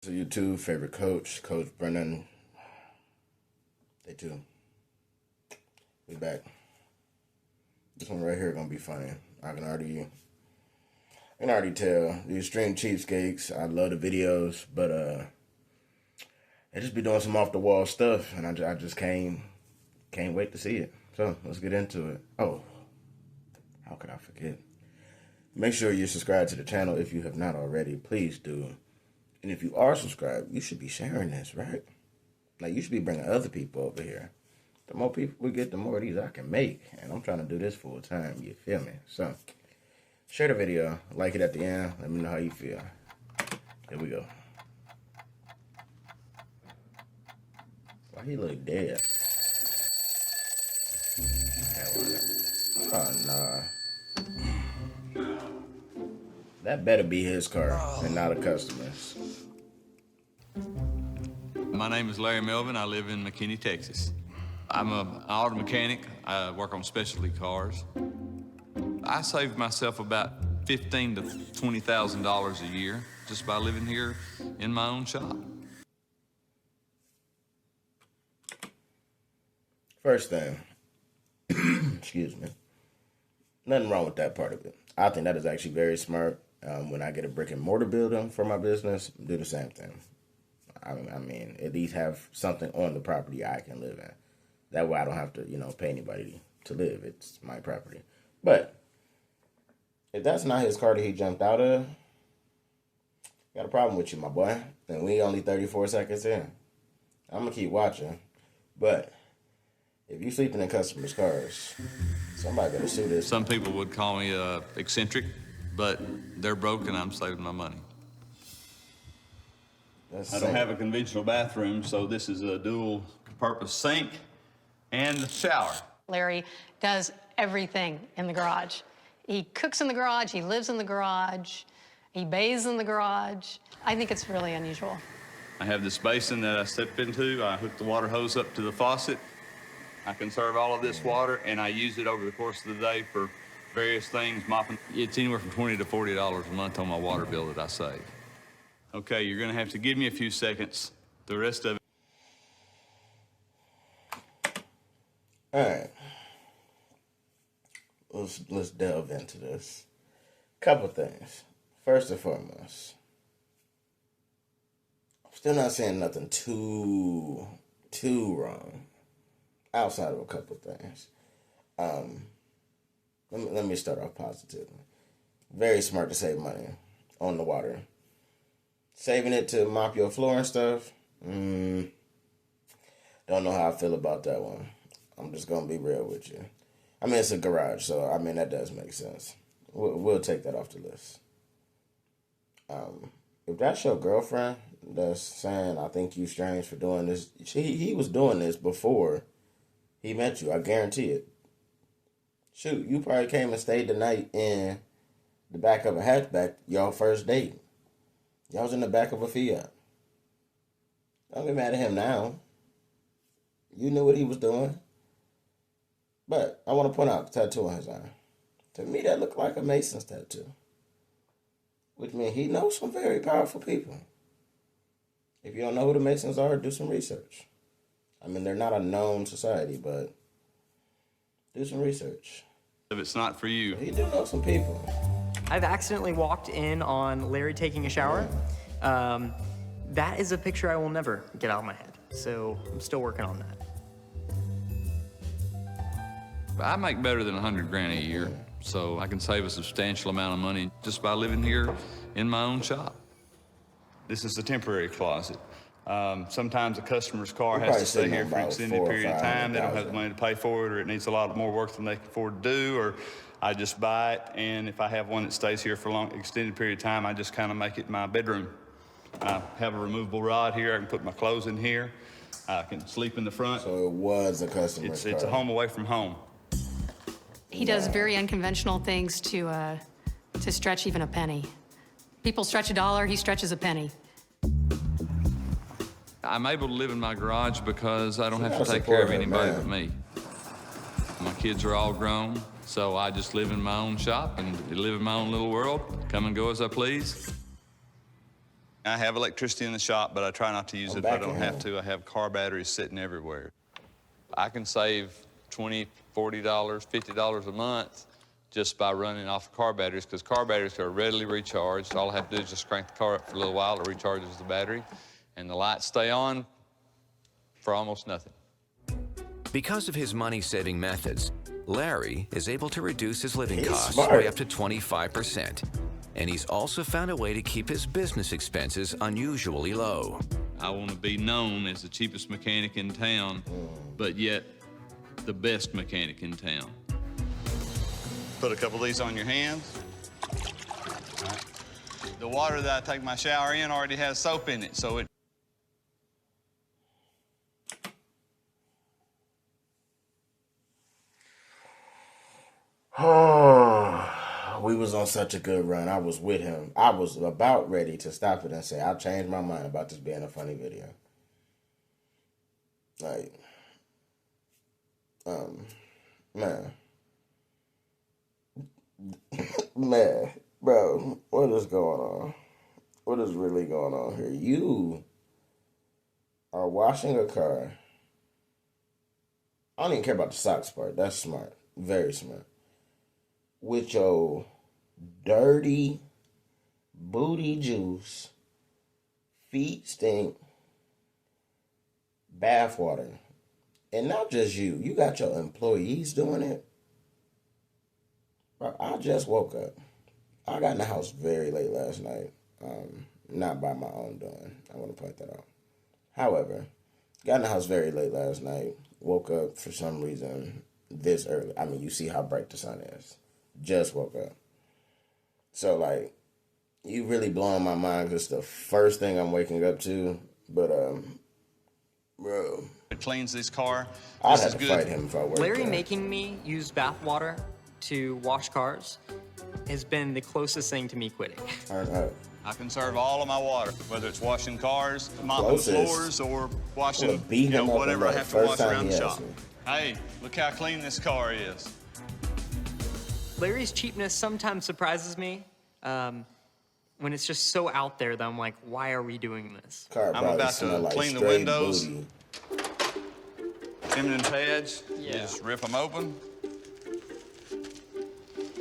So your two favorite coach, Coach Brennan. Day two. We back. This one right here gonna be funny. I can already tell. The extreme cheapskates. I love the videos, but they just be doing some off the wall stuff, and I just can't wait to see it. So let's get into it. Oh, how could I forget? Make sure you're subscribed to the channel if you have not already. Please do. And if you are subscribed, you should be sharing this, right? Like, you should be bringing other people over here. The more people we get, the more of these I can make. And I'm trying to do this full time, you feel me? So, share the video, like it at the end, let me know how you feel. Here we go. Why he look dead? Oh, nah. That better be his car and not a customer's. My name is Larry Melvin. I live in McKinney, Texas. I'm an auto mechanic. I work on specialty cars. I saved myself about $15,000 to $20,000 a year just by living here in my own shop. First thing, excuse me, nothing wrong with that part of it. I think that is actually very smart. When I get a brick and mortar building for my business, do the same thing. I mean, at least have something on the property I can live in. That way I don't have to, pay anybody to live. It's my property. But if that's not his car that he jumped out of, got a problem with you, my boy. And we only 34 seconds in. I'm going to keep watching. But if you sleeping in customers' cars, somebody better sue this. Some people would call me eccentric, but they're broke and I'm saving my money. I don't have a conventional bathroom, so this is a dual-purpose sink and shower. Larry does everything in the garage. He cooks in the garage, he lives in the garage, he bathes in the garage. I think it's really unusual. I have this basin that I step into. I hook the water hose up to the faucet. I conserve all of this water, and I use it over the course of the day for various things, mopping. It's anywhere from $20 to $40 a month on my water bill that I save. Okay, you're gonna have to give me a few seconds. The rest of it. All right. Let's delve into this. Couple things. First and foremost, I'm still not saying nothing too wrong. Outside of a couple things. Let me start off positively. Very smart to save money on the water. Saving it to mop your floor and stuff, don't know how I feel about that one. I'm just going to be real with you. I mean, it's a garage, so, that does make sense. We'll take that off the list. If that's your girlfriend that's saying, I think you strange for doing this, he was doing this before he met you, I guarantee it. Shoot, you probably came and stayed the night in the back of a hatchback, y'all first date. Y'all was in the back of a Fiat. Don't get mad at him now. You knew what he was doing. But I want to point out the tattoo on his arm. To me, that looked like a Mason's tattoo. Which means he knows some very powerful people. If you don't know who the Masons are, do some research. They're not a known society, but do some research. If it's not for you. He do know some people. I've accidentally walked in on Larry taking a shower. That is a picture I will never get out of my head. So I'm still working on that. I make better than 100 grand a year, so I can save a substantial amount of money just by living here in my own shop. This is a temporary closet. Sometimes a customer's car has to stay here for an extended period of time. They don't have the money to pay for it, or it needs a lot more work than they can afford to do, or I just buy it, and if I have one that stays here for a long, extended period of time, I just kind of make it my bedroom. I have a removable rod here. I can put my clothes in here. I can sleep in the front. So it was a customer's car. It's a home away from home. He does very unconventional things to stretch even a penny. People stretch a dollar, he stretches a penny. I'm able to live in my garage because I don't have to take care of anybody but me. My kids are all grown, so I just live in my own shop and live in my own little world, come and go as I please. I have electricity in the shop, but I try not to use it if I don't have to. I have car batteries sitting everywhere. I can save $20, $40, $50 a month just by running off the car batteries, because car batteries are readily recharged. All I have to do is just crank the car up for a little while, it recharges the battery, and the lights stay on for almost nothing. Because of his money-saving methods, Larry is able to reduce his living costs smart. by up to 25%. And he's also found a way to keep his business expenses unusually low. I want to be known as the cheapest mechanic in town, but yet the best mechanic in town. Put a couple of these on your hands. All right. The water that I take my shower in already has soap in it, so it... We was on such a good run. I was with him. I was about ready to stop it and say, I'll change my mind about this being a funny video. Like, man. Man, bro, what is going on? What is really going on here? You are washing a car. I don't even care about the socks part. That's smart. Very smart. With your dirty booty juice, feet stink, bath water. And not just you. You got your employees doing it. Bro, I just woke up. I got in the house very late last night. Not by my own doing. I want to point that out. However, got in the house very late last night. Woke up for some reason this early. I mean, you see how bright the sun is. Just woke up. So, like, you really blowing my mind because it's the first thing I'm waking up to. But, bro. It cleans this car. I'd have to fight him if I were Larry there. making me use bath water to wash cars has been the closest thing to me quitting. I conserve all of my water, whether it's washing cars, mopping floors, or washing, whatever I have to wash around the shop. Hey, look how clean this car is. Larry's cheapness sometimes surprises me when it's just so out there that I'm like, why are we doing this? I'm about to clean the windows. Feminine pads, you just rip them open.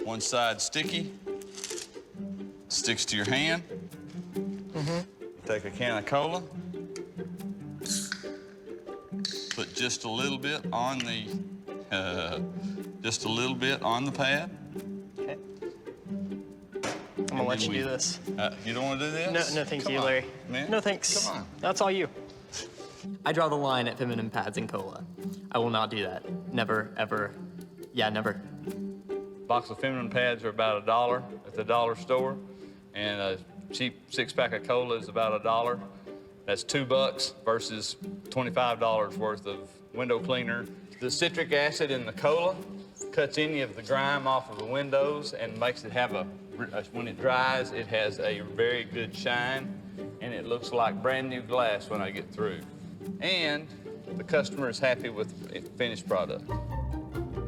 One side sticky, sticks to your hand. Take a can of cola, put just a little bit on the, pad. Okay. I'm gonna let you do this. You don't want to do this? No, thank you, Larry. Man. No, thanks. Come on. That's all you. I draw the line at feminine pads and cola. I will not do that. Never, ever. Yeah, never. Box of feminine pads are about $1 at the dollar store, and a cheap 6-pack of cola is about $1. That's $2 versus $25 worth of window cleaner. The citric acid in the cola cuts any of the grime off of the windows and makes it have when it dries, it has a very good shine, and it looks like brand new glass when I get through. And the customer is happy with the finished product.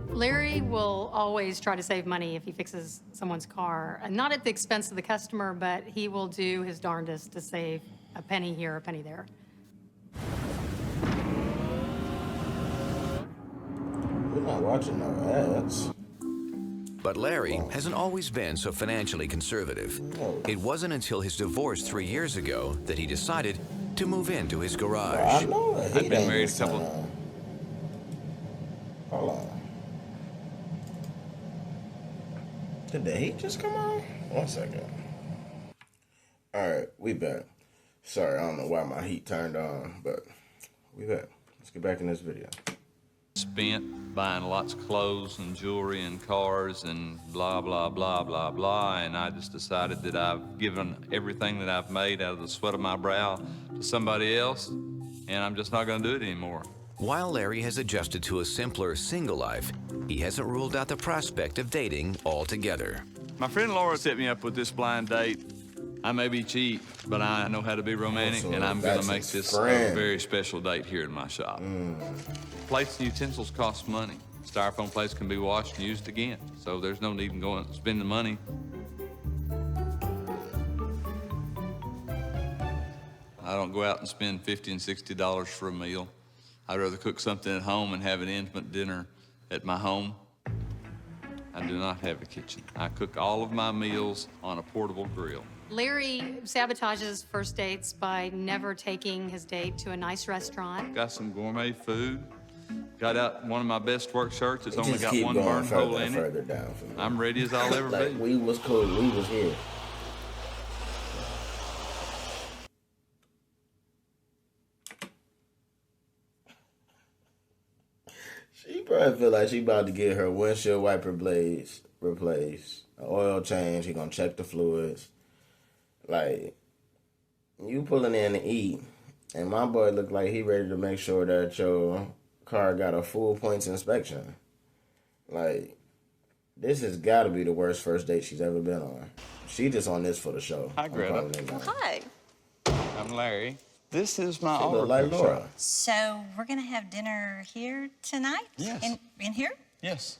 Larry will always try to save money if he fixes someone's car. Not at the expense of the customer, but he will do his darndest to save a penny here, a penny there. We're not watching no ads. But Larry hasn't always been so financially conservative. It wasn't until his divorce 3 years ago that he decided to move into his garage. I know that. I've been married a couple. Hold on. Did the heat just come on? 1 second. All right, we back. Sorry, I don't know why my heat turned on, but we back. Let's get back in this video. Spent buying lots of clothes and jewelry and cars and blah, blah, blah, blah, blah. And I just decided that I've given everything that I've made out of the sweat of my brow to somebody else, and I'm just not going to do it anymore. While Larry has adjusted to a simpler single life, he hasn't ruled out the prospect of dating altogether. My friend Laura set me up with this blind date. I may be cheap, but I know how to be romantic, and I'm going to make this a very special date here in my shop. Plates and utensils cost money. Styrofoam plates can be washed and used again, so there's no need in going spending money. I don't go out and spend $50 and $60 for a meal. I'd rather cook something at home and have an intimate dinner at my home. I do not have a kitchen. I cook all of my meals on a portable grill. Larry sabotages first dates by never taking his date to a nice restaurant. Got some gourmet food. Got out one of my best work shirts. It's only Just got keep one going burn further hole and in further it. down for me. I'm ready as I'll ever Like, be. we was cool. We was here. She probably feel like she about to get her windshield wiper blades replaced, an oil change. He gonna check the fluids. Like, you pulling in to eat, and my boy look like he ready to make sure that your car got a full points inspection. Like, this has got to be the worst first date she's ever been on. She just on this for the show. Hi, Greta. Hi. I'm Larry. This is my She auto look like picture. Laura. So we're gonna have dinner here tonight? Yes. In here? Yes.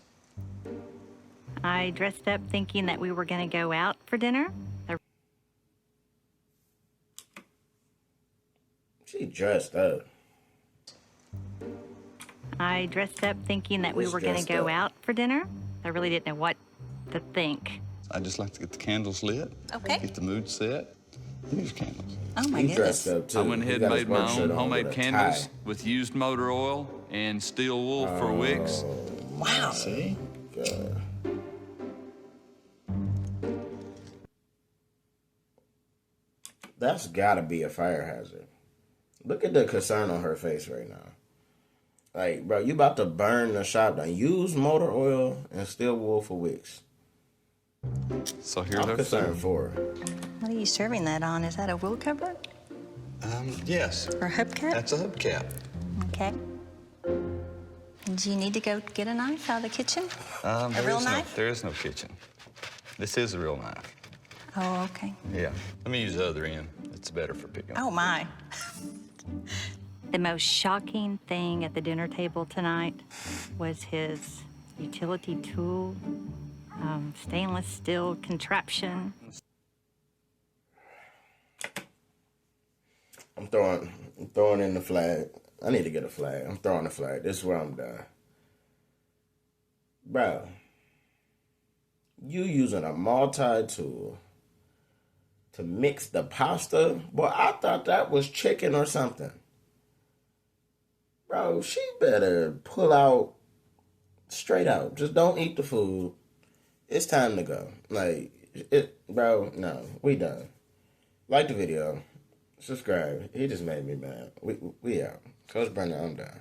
I dressed up thinking that we were going to go out for dinner. She dressed up. I dressed up thinking that we Who's were going to dressed go up? out for dinner. I really didn't know what to think. I just like to get the candles lit. Okay. Get the mood set. Use candles. Oh my He goodness. dressed up too. I went He ahead got and his made my work shirt own on homemade with a candles tie. with used motor oil and steel wool for wicks. Wow. See? God. That's gotta be a fire hazard. Look at the concern on her face right now. Like, bro, you about to burn the shop down. Use motor oil and steel wool for wicks. So here's I'm our concerned food. for her. What are you serving that on? Is that a wool cover Yes. or a hubcap? That's a hubcap. Okay. Do you need to go get a knife out of the kitchen? A real knife? There is no kitchen. This is a real knife. Oh, okay. Yeah. Let me use the other end. It's better for picking. Oh my. The most shocking thing at the dinner table tonight was his utility tool, stainless steel contraption. I'm throwing in the flag. I need to get a flag. I'm throwing the flag. This is where I'm done. Bro, you using a multi-tool to mix the pasta? Boy, I thought that was chicken or something. Bro, she better pull out straight out. Just don't eat the food. It's time to go. Like, bro, no, we done. Like the video. Subscribe. He just made me mad. We out. Coach Brendan, I'm done.